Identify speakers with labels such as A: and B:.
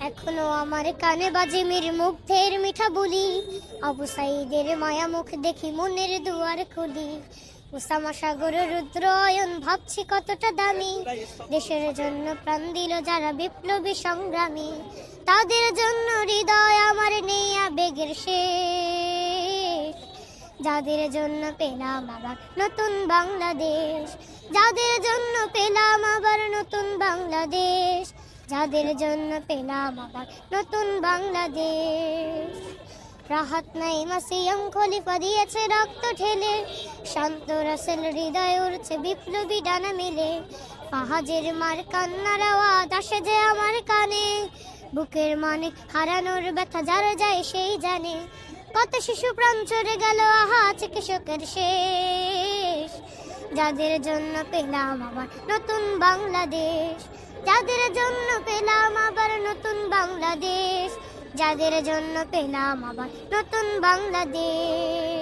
A: এখনো আমার কানে বাজে মীর মুগ্ধের মিঠা বলি, আবু সাইদের মায়া মুখ দেখি মনের দুয়ার খুলি। উসামা সাগর রুদ্র অয়ন ভাবছি কতটা দামি, দেশের জন্য প্রাণ দিল যারা বিপ্লবী সংগ্রামী। তাদের জন্য হৃদয় আমার নেই আবেগের শেষ, যাদের জন্য পেলাম আবার নতুন বাংলাদেশ। যাদের জন্য পেলাম আবার নতুন বাংলাদেশ, যাদের জন্য পেলাম আবার নতুন বাংলাদেশ। রাহাত নাইমা সিয়াম খলিফা দিয়েছে রক্ত ঢেলে, শান্ত রাসেল হৃদয় উড়ছে বিপ্লবী ডানা মেলে। ফাহাজের মার কান্নার আওয়াজ আসে যে আমার কানে, বুকের মানিক হারানোর ব্যথা যারা যায় সেই জানে। কত শিশু প্রাণ চড়ে গেল আহা চিকিৎসকের শেষ, যাদের জন্য পেলাম আবার নতুন বাংলাদেশ। যাদের জন্য পেলাম আবার নতুন বাংলাদেশ, যাদের জন্য পেলাম আবার নতুন বাংলাদেশ।